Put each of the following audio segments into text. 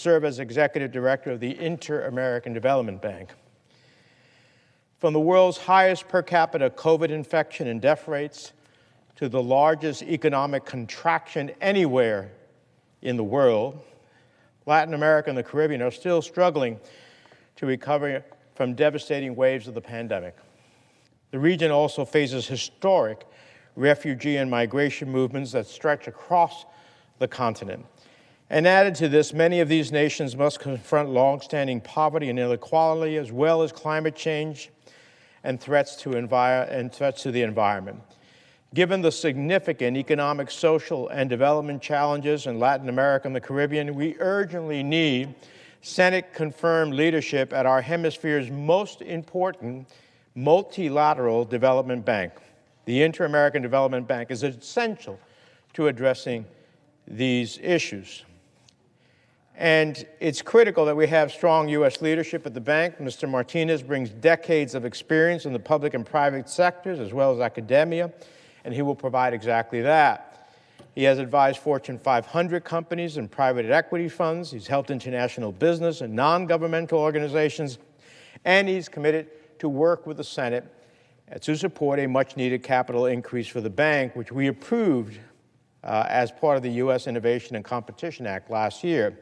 serve as executive director of the Inter-American Development Bank. From the world's highest per capita COVID infection and death rates to the largest economic contraction anywhere in the world, Latin America and the Caribbean are still struggling to recover from devastating waves of the pandemic. The region also faces historic refugee and migration movements that stretch across the continent. And added to this, many of these nations must confront longstanding poverty and inequality, as well as climate change and threats to the environment. Given the significant economic, social, and development challenges in Latin America and the Caribbean, we urgently need Senate-confirmed leadership at our hemisphere's most important multilateral development bank. The Inter-American Development Bank is essential to addressing these issues. And it's critical that we have strong U.S. leadership at the bank. Mr. Martinez brings decades of experience in the public and private sectors, as well as academia, and he will provide exactly that. He has advised Fortune 500 companies and private equity funds. He's helped international business and non-governmental organizations, and he's committed to work with the Senate to support a much-needed capital increase for the bank, which we approved as part of the U.S. Innovation and Competition Act last year.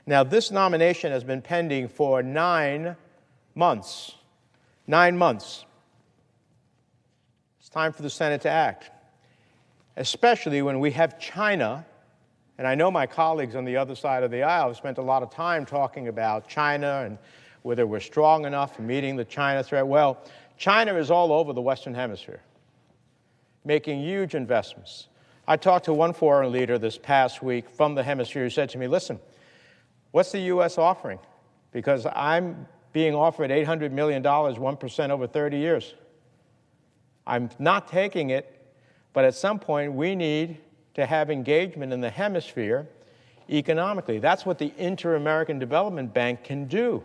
Now, this nomination has been pending for 9 months. 9 months. It's time for the Senate to act, especially when we have China, and I know my colleagues on the other side of the aisle have spent a lot of time talking about China and whether we're strong enough in meeting the China threat. Well, China is all over the Western Hemisphere, making huge investments. I talked to one foreign leader this past week from the hemisphere who said to me, listen, what's the U.S. offering? Because I'm being offered $800 million, 1% over 30 years. I'm not taking it, but at some point we need to have engagement in the hemisphere economically. That's what the Inter-American Development Bank can do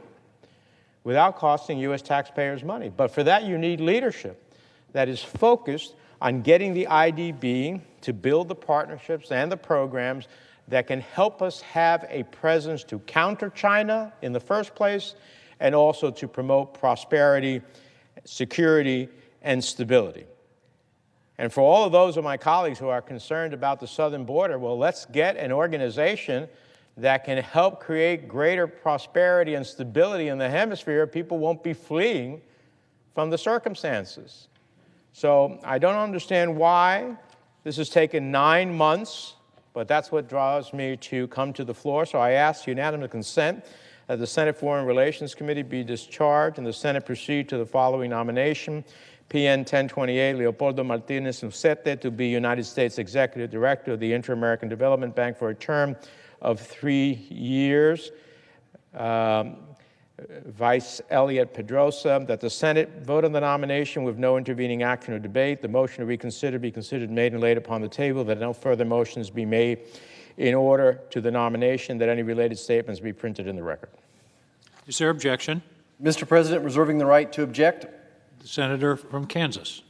without costing U.S. taxpayers money. But for that, you need leadership that is focused on getting the IDB to build the partnerships and the programs that can help us have a presence to counter China in the first place and also to promote prosperity, security, and stability. And for all of those of my colleagues who are concerned about the southern border, well, let's get an organization that can help create greater prosperity and stability in the hemisphere. People won't be fleeing from the circumstances. So I don't understand why this has taken 9 months, but that's what draws me to come to the floor. So I ask unanimous consent that the Senate Foreign Relations Committee be discharged and the Senate proceed to the following nomination. PN 1028, Leopoldo Martinez Ucete, to be United States Executive Director of the Inter-American Development Bank for a term of 3 years. Vice Elliot Pedrosa, that the Senate vote on the nomination with no intervening action or debate. The motion to reconsider be considered made and laid upon the table, that no further motions be made in order to the nomination, that any related statements be printed in the record. Is there objection? Mr. President, reserving the right to object. The senator from Kansas.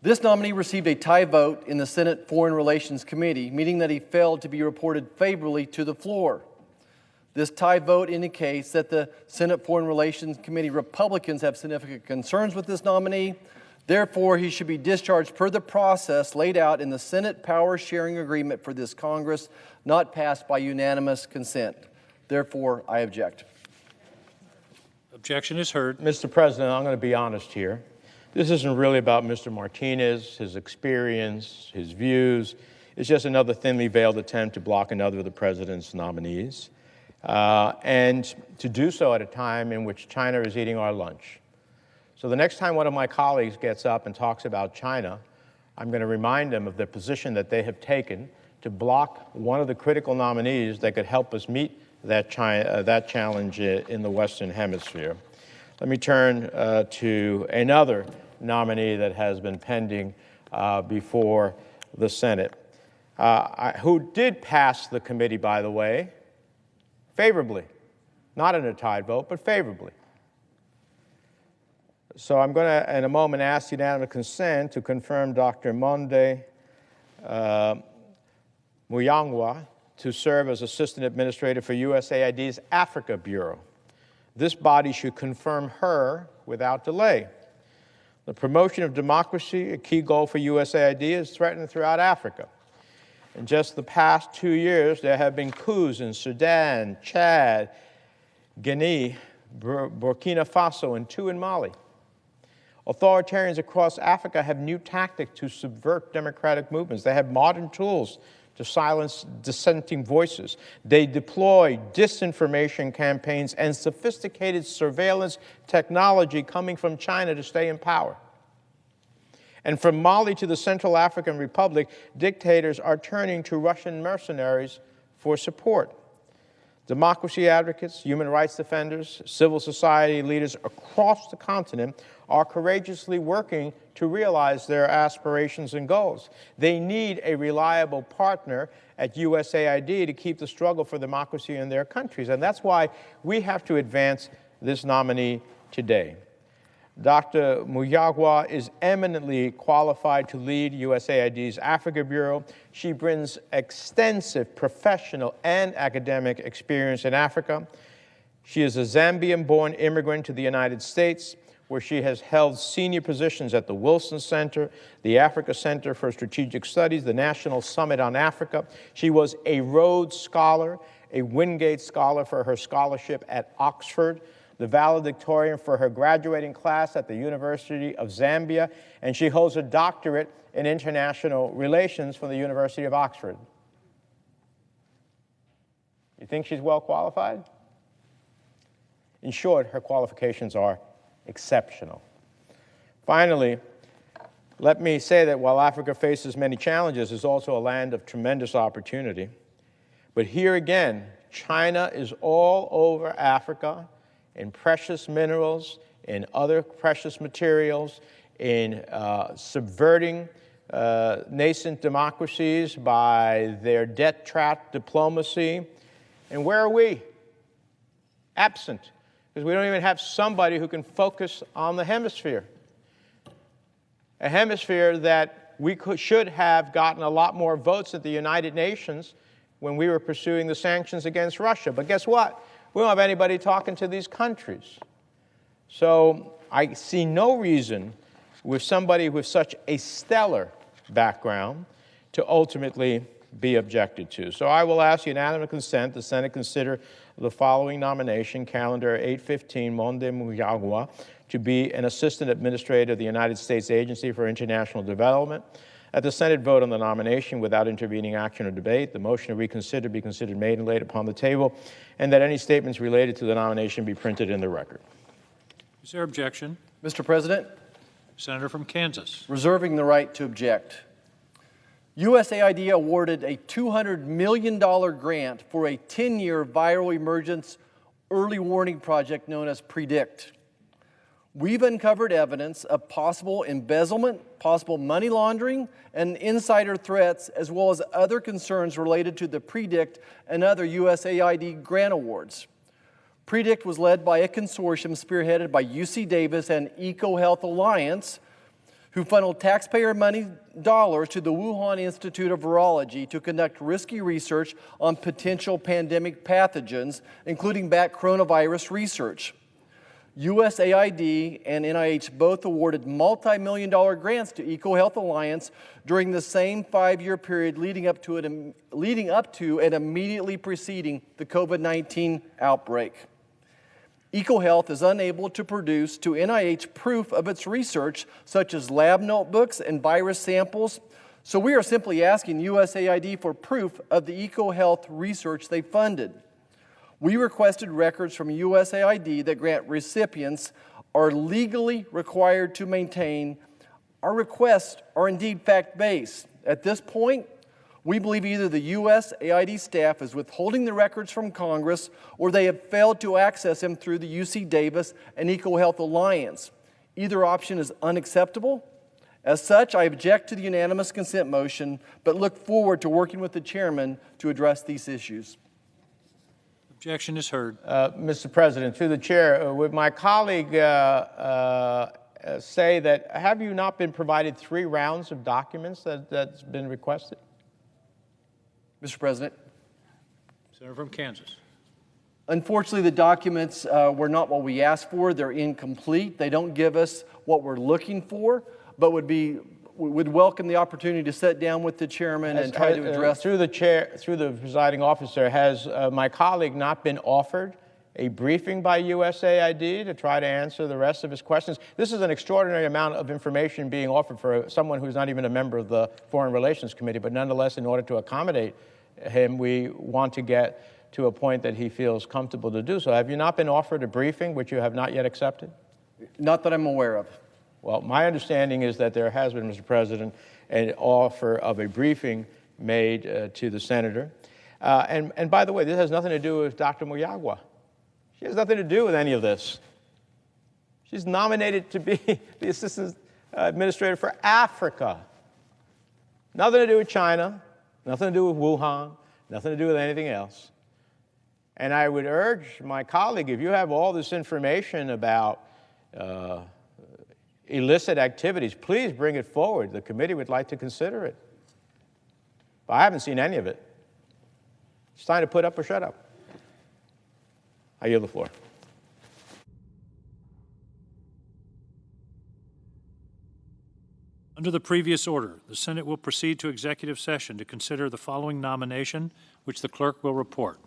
This nominee received a tie vote in the Senate Foreign Relations Committee, meaning that he failed to be reported favorably to the floor. This tie vote indicates that the Senate Foreign Relations Committee Republicans have significant concerns with this nominee. Therefore, he should be discharged per the process laid out in the Senate Power Sharing Agreement for this Congress, not passed by unanimous consent. Therefore, I object. Objection is heard. Mr. President, I'm going to be honest here. This isn't really about Mr. Martinez, his experience, his views. It's just another thinly veiled attempt to block another of the president's nominees. And to do so at a time in which China is eating our lunch. So the next time one of my colleagues gets up and talks about China, I'm going to remind them of the position that they have taken to block one of the critical nominees that could help us meet that challenge in the Western Hemisphere. Let me turn to another nominee that has been pending before the Senate, who did pass the committee, by the way, favorably, not in a tied vote, but favorably. So I'm going to, in a moment, ask unanimous consent to confirm Dr. Monde Muyangwa to serve as Assistant Administrator for USAID's Africa Bureau. This body should confirm her without delay. The promotion of democracy, a key goal for USAID, is threatened throughout Africa. In just the past 2 years, there have been coups in Sudan, Chad, Guinea, Burkina Faso, and 2 in Mali. Authoritarians across Africa have new tactics to subvert democratic movements. They have modern tools to silence dissenting voices. They deploy disinformation campaigns and sophisticated surveillance technology coming from China to stay in power. And from Mali to the Central African Republic, dictators are turning to Russian mercenaries for support. Democracy advocates, human rights defenders, civil society leaders across the continent are courageously working to realize their aspirations and goals. They need a reliable partner at USAID to keep the struggle for democracy in their countries. And that's why we have to advance this nominee today. Dr. Muyagwa is eminently qualified to lead USAID's Africa Bureau. She brings extensive professional and academic experience in Africa. She is a Zambian-born immigrant to the United States, where she has held senior positions at the Wilson Center, the Africa Center for Strategic Studies, the National Summit on Africa. She was a Rhodes Scholar, a Wingate Scholar for her scholarship at Oxford, the valedictorian for her graduating class at the University of Zambia, and she holds a doctorate in international relations from the University of Oxford. You think she's well qualified? In short, her qualifications are exceptional. Finally, let me say that while Africa faces many challenges, it's also a land of tremendous opportunity. But here again, China is all over Africa in precious minerals, in other precious materials, in subverting nascent democracies by their debt trap diplomacy. And where are we? Absent, because we don't even have somebody who can focus on the hemisphere. A hemisphere that we should have gotten a lot more votes at the United Nations when we were pursuing the sanctions against Russia. But guess what? We don't have anybody talking to these countries. So I see no reason with somebody with such a stellar background to ultimately be objected to. So I will ask unanimous consent the Senate consider the following nomination, calendar 815 Monde Muyagwa, to be an Assistant Administrator of the United States Agency for International Development. At the Senate vote on the nomination without intervening action or debate, the motion to reconsider be considered made and laid upon the table, and that any statements related to the nomination be printed in the record. Is there objection? Mr. President, Senator from Kansas. reserving the right to object. USAID awarded a $200 million grant for a 10-year viral emergence early warning project known as PREDICT. We've uncovered evidence of possible embezzlement, possible money laundering, and insider threats, as well as other concerns related to the PREDICT and other USAID grant awards. PREDICT was led by a consortium spearheaded by UC Davis and EcoHealth Alliance, who funneled taxpayer money dollars to the Wuhan Institute of Virology to conduct risky research on potential pandemic pathogens, including bat coronavirus research. USAID and NIH both awarded multi-million-dollar grants to EcoHealth Alliance during the same 5-year period leading up to and immediately preceding the COVID-19 outbreak. EcoHealth is unable to produce to NIH proof of its research, such as lab notebooks and virus samples, so we are simply asking USAID for proof of the EcoHealth research they funded. We requested records from USAID that grant recipients are legally required to maintain. Our requests are indeed fact-based. At this point, we believe either the USAID staff is withholding the records from Congress or they have failed to access them through the UC Davis and EcoHealth Alliance. Either option is unacceptable. As such, I object to the unanimous consent motion, but look forward to working with the chairman to address these issues. Objection is heard. Mr. President, through the chair, would my colleague say that have you not been provided 3 rounds of documents that's been requested? Mr. President. Senator from Kansas. Unfortunately, the documents were not what we asked for. They're incomplete. They don't give us what we're looking for, but would welcome the opportunity to sit down with the chairman and try to address. Through the presiding officer, has my colleague not been offered a briefing by USAID to try to answer the rest of his questions? This is an extraordinary amount of information being offered for someone who's not even a member of the Foreign Relations Committee, but nonetheless, in order to accommodate him, we want to get to a point that he feels comfortable to do so. Have you not been offered a briefing, which you have not yet accepted? Not that I'm aware of. Well, my understanding is that there has been, Mr. President, an offer of a briefing made to the senator. And by the way, this has nothing to do with Dr. Muyagwa. She has nothing to do with any of this. She's nominated to be the Assistant Administrator for Africa. Nothing to do with China, nothing to do with Wuhan, nothing to do with anything else. And I would urge my colleague, if you have all this information about illicit activities, please bring it forward. The committee would like to consider it. But I haven't seen any of it. It's time to put up or shut up. I yield the floor. Under the previous order, the Senate will proceed to executive session to consider the following nomination, which the clerk will report.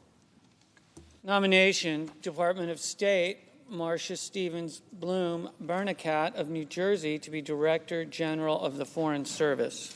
Nomination, Department of State, Marcia Stevens Bloom Bernacat of New Jersey to be Director General of the Foreign Service.